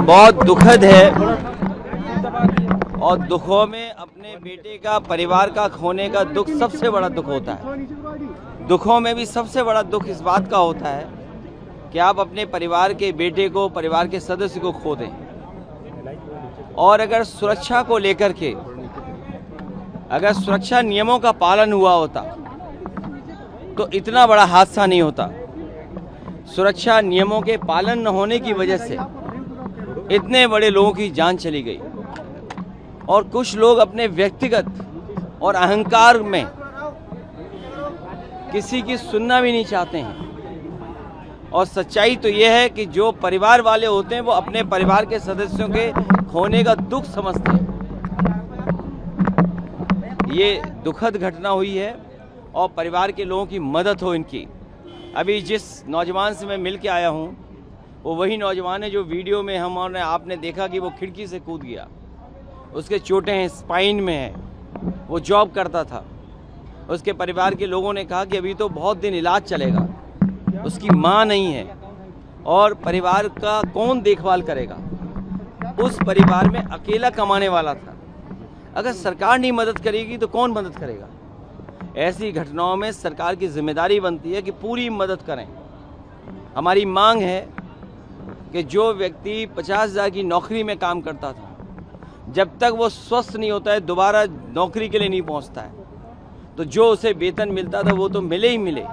बहुत दुखद है और दुखों में अपने बेटे का, परिवार का खोने का दुख सबसे बड़ा दुख होता है। दुखों में भी सबसे बड़ा दुख इस बात का होता है कि आप अपने परिवार के बेटे को, परिवार के सदस्य को खो दें। और अगर सुरक्षा को लेकर के, अगर सुरक्षा नियमों का पालन हुआ होता तो इतना बड़ा हादसा नहीं होता। सुरक्षा नियमों के पालन न होने की वजह से इतने बड़े लोगों की जान चली गई और कुछ लोग अपने व्यक्तिगत और अहंकार में किसी की सुनना भी नहीं चाहते हैं। और सच्चाई तो यह है कि जो परिवार वाले होते हैं वो अपने परिवार के सदस्यों के खोने का दुख समझते हैं। ये दुखद घटना हुई है और परिवार के लोगों की मदद हो इनकी। अभी जिस नौजवान से मैं मिल के आया हूँ वो वही नौजवान है जो वीडियो में हम और आपने देखा कि वो खिड़की से कूद गया। उसके चोटें हैं, स्पाइन में है, वो जॉब करता था। उसके परिवार के लोगों ने कहा कि अभी तो बहुत दिन इलाज चलेगा, उसकी माँ नहीं है और परिवार का कौन देखभाल करेगा। उस परिवार में अकेला कमाने वाला था। अगर सरकार नहीं मदद करेगी तो कौन मदद करेगा। ऐसी घटनाओं में सरकार की जिम्मेदारी बनती है कि पूरी मदद करें। हमारी मांग है कि जो व्यक्ति 50,000 की नौकरी में काम करता था, जब तक वो स्वस्थ नहीं होता है, दोबारा नौकरी के लिए नहीं पहुंचता है, तो जो उसे वेतन मिलता था वो तो मिले ही मिले।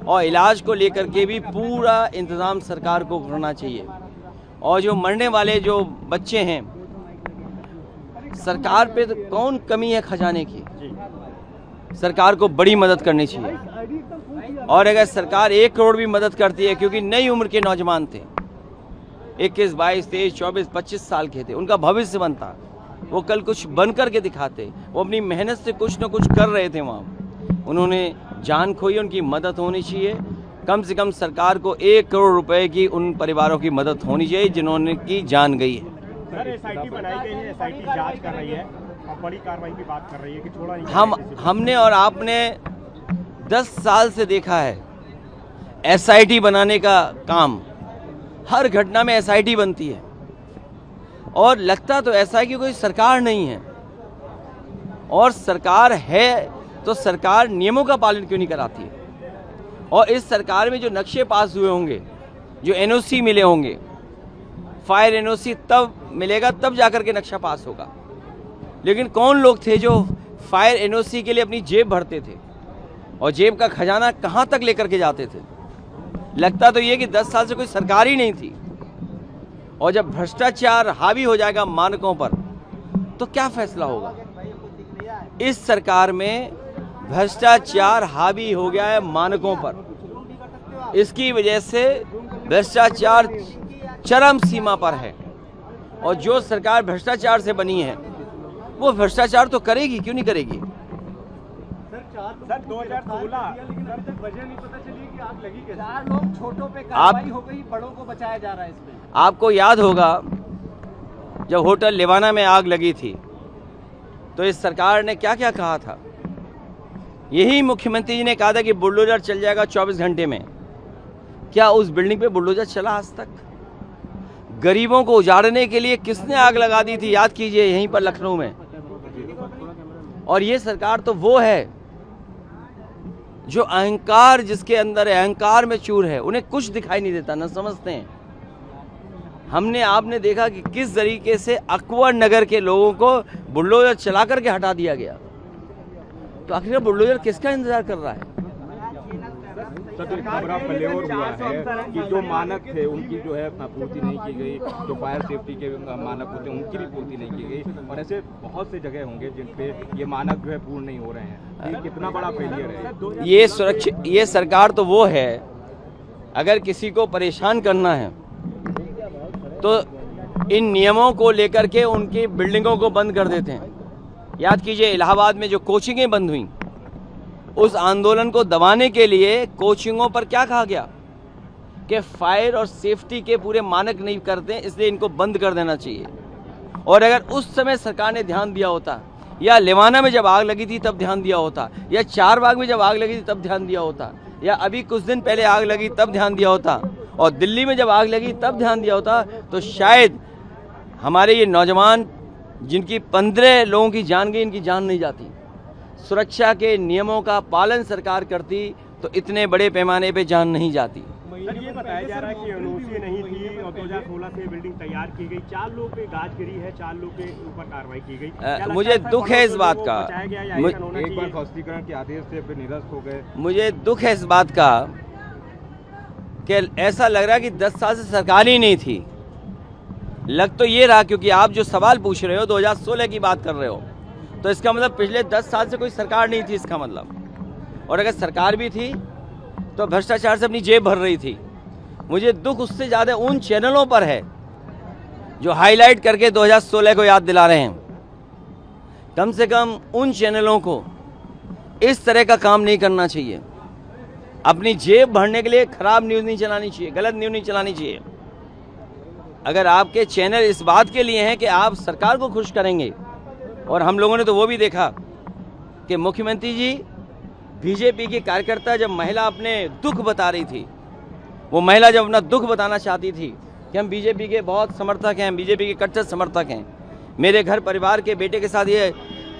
और इलाज को लेकर के भी पूरा इंतज़ाम सरकार को करना चाहिए। और जो मरने वाले जो बच्चे हैं, सरकार पे तो कौन कमी है खजाने की। सरकार को बड़ी मदद करनी चाहिए। और अगर सरकार 1 करोड़ भी मदद करती है, क्योंकि नई उम्र के नौजवान थे, 21, 22, 23, 24, 25 साल के थे, उनका भविष्य बनता, वो कल कुछ बन करके दिखाते। वो अपनी मेहनत से कुछ न कुछ कर रहे थे वहाँ, उन्होंने जान खोई। उनकी मदद होनी चाहिए। कम से कम सरकार को 1 करोड़ रुपए की उन परिवारों की मदद होनी चाहिए जिन्होंने की जान गई है। सर, एसआईटी बनाई गई है, एसआईटी जांच कर रही है और बड़ी कार्रवाई की बात कर रही है कि छोड़ा नहीं। हमने और आपने 10 साल से देखा है एसआईटी बनाने का काम। हर घटना में एसआईटी बनती है और लगता तो ऐसा है कि कोई सरकार नहीं है। और सरकार है तो सरकार नियमों का पालन क्यों नहीं कराती है। और इस सरकार में जो नक्शे पास हुए होंगे, जो एनओसी मिले होंगे, फायर एनओसी तब मिलेगा तब जाकर के नक्शा पास होगा। लेकिन कौन लोग थे जो फायर एनओसी के लिए अपनी जेब भरते थे और जेब का खजाना कहां तक लेकर के जाते थे। लगता तो ये कि 10 साल से कोई सरकार ही नहीं थी। और जब भ्रष्टाचार हावी हो जाएगा मानकों पर तो क्या फैसला होगा। इस सरकार में भ्रष्टाचार हावी हो गया है मानकों पर। इसकी वजह से भ्रष्टाचार चरम सीमा पर है। और जो सरकार भ्रष्टाचार से बनी है वो भ्रष्टाचार तो करेगी, क्यों नहीं करेगी। सर 2016 वजह नहीं पता चली कि आग लगी कैसे। 4 लोग छोटों पे कार्रवाई हो गई, बड़ों को बचाया जा रहा है इसमें। आपको याद होगा जब होटल लिवाना में आग लगी थी तो इस सरकार ने क्या क्या कहा था। यही मुख्यमंत्री जी ने कहा था कि बुलडोजर चल जाएगा 24 घंटे में। क्या उस बिल्डिंग पे बुलडोजर चला आज तक। गरीबों को उजाड़ने के लिए किसने आग लगा दी थी, याद कीजिए, यहीं पर लखनऊ में। और ये सरकार तो वो है जो अहंकार जिसके अंदर है, अहंकार में चूर है, उन्हें कुछ दिखाई नहीं देता, न समझते हैं। हमने आपने देखा कि किस तरीके से अकबर नगर के लोगों को बुलडोजर चला करके हटा दिया गया। तो आखिर बुलडोजर किसका इंतजार कर रहा है। बड़ा फैलेवर हुआ है कि जो मानक थे उनकी जो है पूर्ति नहीं की गई, जो फायर सेफ्टी के मानक होते हैं उनकी भी पूर्ति नहीं की गई। और ऐसे बहुत से जगह होंगे जिन पे ये मानक जो है पूर्ण नहीं हो रहे हैं। ये कितना बड़ा फेलियर है। ये सरकार तो वो है, अगर किसी को परेशान करना है तो इन नियमों को लेकर के उनकी बिल्डिंगों को बंद कर देते हैं। याद कीजिए इलाहाबाद में जो कोचिंगें बंद हुई, उस आंदोलन को दबाने के लिए कोचिंगों पर क्या कहा गया कि फायर और सेफ्टी के पूरे मानक नहीं करते, इसलिए इनको बंद कर देना चाहिए। और अगर उस समय सरकार ने ध्यान दिया होता, या लिवाना में जब आग लगी थी तब ध्यान दिया होता, या चारबाग में जब आग लगी थी तब ध्यान दिया होता, या अभी कुछ दिन पहले आग लगी तब ध्यान दिया होता, और दिल्ली में जब आग लगी तब ध्यान दिया होता, तो शायद हमारे ये नौजवान जिनकी 15 लोगों की जान गई, इनकी जान नहीं जाती। सुरक्षा के नियमों का पालन सरकार करती तो इतने बड़े पैमाने पे जान नहीं जाती। सर, ये बताया जा रहा है कि एनओसी नहीं थी और 2016 से बिल्डिंग तैयार की गई, 4 लोग पे गाज गिरी है, 4 लोग के ऊपर कार्रवाई की गई। मुझे दुख है इस बात का, एक बार ध्वस्तीकरण के आदेश से फिर निरस्त हो गए। मुझे दुख है इस बात का कि ऐसा लग रहा है कि 10 साल से सरकार ही नहीं थी। लग तो ये रहा, क्योंकि आप जो सवाल पूछ रहे हो 2016 की बात कर रहे हो, तो इसका मतलब पिछले 10 साल से कोई सरकार नहीं थी इसका मतलब। और अगर सरकार भी थी तो भ्रष्टाचार से अपनी जेब भर रही थी। मुझे दुख उससे ज़्यादा उन चैनलों पर है जो हाईलाइट करके 2016 को याद दिला रहे हैं। कम से कम उन चैनलों को इस तरह का काम नहीं करना चाहिए। अपनी जेब भरने के लिए खराब न्यूज़ नहीं चलानी चाहिए, गलत न्यूज़ नहीं चलानी चाहिए। अगर आपके चैनल इस बात के लिए हैं कि आप सरकार को खुश करेंगे, और हम लोगों ने तो वो भी देखा कि मुख्यमंत्री जी बीजेपी के कार्यकर्ता जब महिला अपने दुख बता रही थी, वो महिला जब अपना दुख बताना चाहती थी कि हम बीजेपी के बहुत समर्थक हैं, बीजेपी के कट्टर समर्थक हैं, मेरे घर परिवार के बेटे के साथ ये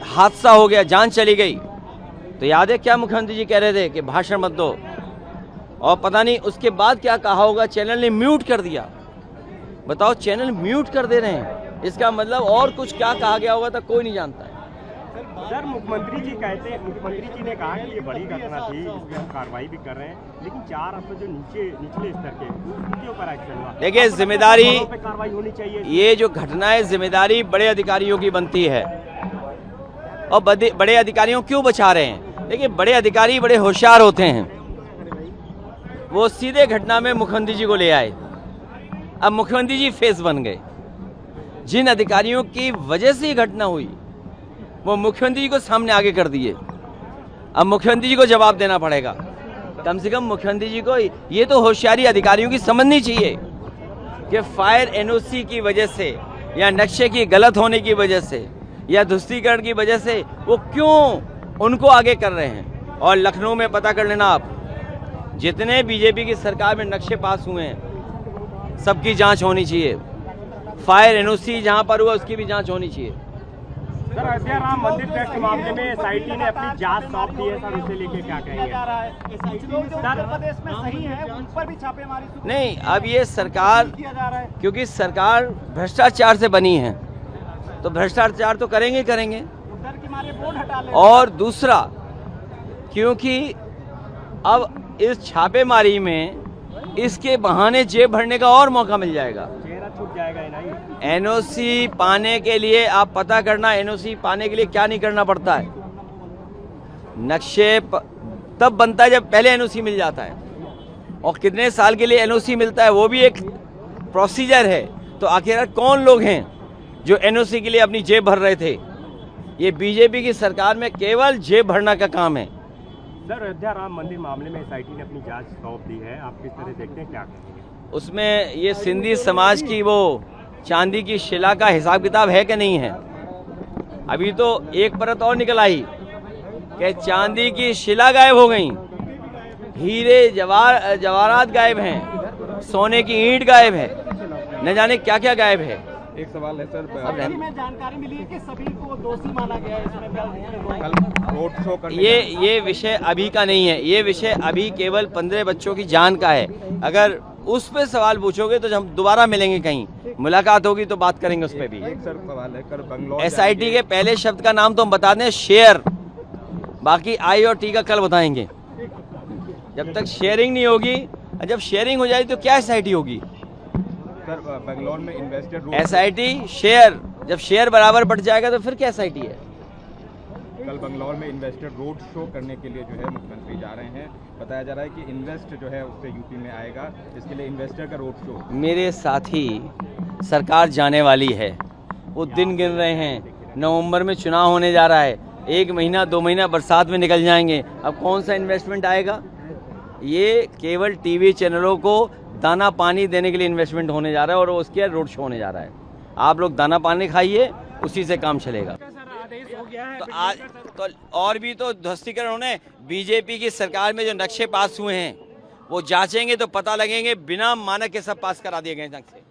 हादसा हो गया, जान चली गई, तो याद है क्या मुख्यमंत्री जी कह रहे थे कि भाषण मत दो, और पता नहीं उसके बाद क्या कहा होगा, चैनल ने म्यूट कर दिया। बताओ, चैनल म्यूट कर दे रहे हैं, इसका मतलब और कुछ क्या कहा गया होगा तो कोई नहीं जानता है। सर, मुख्यमंत्री जी कहते हैं, मुख्यमंत्री जी ने कहा कि ये बड़ी घटना थी, इस पर हम कार्रवाई भी कर रहे हैं, लेकिन 4 अफसर जो निचले स्तर के, उनके ऊपर एक्शन हुआ। देखिए, जिम्मेदारी पे कार्रवाई होनी चाहिए। ये जो घटना है, जिम्मेदारी बड़े अधिकारियों की बनती है। और बड़े अधिकारियों क्यों बचा रहे हैं? देखिए, बड़े अधिकारी बड़े होशियार होते हैं, वो सीधे घटना में मुख्यमंत्री जी को ले आए। अब मुख्यमंत्री जी फेस बन गए। जिन अधिकारियों की वजह से ये घटना हुई वो मुख्यमंत्री जी को सामने आगे कर दिए। अब मुख्यमंत्री जी को जवाब देना पड़ेगा। कम से कम मुख्यमंत्री जी को ये तो होशियारी अधिकारियों की समझनी चाहिए कि फायर एनओसी की वजह से या नक्शे की गलत होने की वजह से या ध्वस्तीकरण की वजह से वो क्यों उनको आगे कर रहे हैं। और लखनऊ में पता कर लेना आप, जितने बीजेपी की सरकार में नक्शे पास हुए हैं सबकी जांच होनी चाहिए। फायर एनओसी जहां पर हुआ उसकी भी जांच होनी चाहिए। सर, अयोध्या राम मंदिर ट्रस्ट के मामले में एसआईटी ने अपनी जांच सौंप दी है, सर, उसे लेके क्या कहेंगे? प्रदेश में सही है, उन पर भी छापेमारी नहीं, अब ये सरकार, क्योंकि सरकार भ्रष्टाचार से बनी है तो भ्रष्टाचार तो करेंगे करेंगे। डर के मारे बोर्ड हटा ले। और दूसरा, क्योंकि अब इस छापेमारी में इसके बहाने जेब भरने का और मौका मिल जाएगा। चेहरा छूट जाएगा नहीं। एनओसी पाने के लिए आप पता करना, एनओसी पाने के लिए क्या नहीं करना पड़ता है। नक्शे तब बनता है जब पहले एनओसी मिल जाता है, और कितने साल के लिए एनओसी मिलता है वो भी एक प्रोसीजर है। तो आखिर कौन लोग हैं जो एनओसी के लिए अपनी जेब भर रहे थे? ये बीजेपी की सरकार में केवल जेब भरना का काम है। सर, अयोध्या राम मंदिर मामले में एसआईटी ने अपनी जांच सौंप दी है, आप किस तरह देखते हैं, क्या कहेंगे? उसमें ये सिंधी समाज की वो चांदी की शिला का हिसाब किताब है कि नहीं है? अभी तो एक परत और निकल आई कि चांदी की शिला गायब हो गई, हीरे जवाहरात गायब हैं, सोने की ईंट गायब है, न जाने क्या क्या गायब है। एक सवाल है सर, में जानकारी मिली है कि सभी को दोषी माना गया है इसमें। कल रोड शो करने ये विषय अभी का नहीं है, ये विषय अभी केवल 15 बच्चों की जान का है। अगर उस पे सवाल पूछोगे तो हम दोबारा मिलेंगे, कहीं मुलाकात होगी तो बात करेंगे उस पे भी। एक सर सवाल है, कल बंगलौर एसआईटी के पहले शब्द का नाम तो हम बता दें, शेयर। बाकी आई और टी का कल बताएंगे। जब तक शेयरिंग नहीं होगी, जब शेयरिंग हो जाएगी तो क्या एसआईटी होगी? सर, बंगलौर में इन्वेस्टर एसआईटी शेयर, जब शेयर बराबर बढ़ जाएगा तो फिर क्या एसआईटी है? कल बंगलौर में इन्वेस्टर रोड शो करने के लिए जो है मुख्यमंत्री जा रहे हैं। बताया जा रहा है कि इन्वेस्ट जो है उससे यूपी में आएगा, इसके लिए इन्वेस्टर का रोड शो। मेरे साथी, सरकार जाने वाली है, वो दिन गिन रहे हैं। नवंबर में चुनाव होने जा रहा है, 1 महीना 2 महीना बरसात में निकल जाएंगे। अब कौन सा इन्वेस्टमेंट आएगा? ये केवल टीवी चैनलों को दाना पानी देने के लिए इन्वेस्टमेंट होने जा रहा है और उसके रोड शो होने जा रहा है। आप लोग दाना पानी खाइए, उसी से काम चलेगा। तो आज तो और भी तो ध्वस्तीकरण होने, बीजेपी की सरकार में जो नक्शे पास हुए हैं वो जांचेंगे तो पता लगेंगे बिना मानक के सब पास करा दिए गए नक्शे।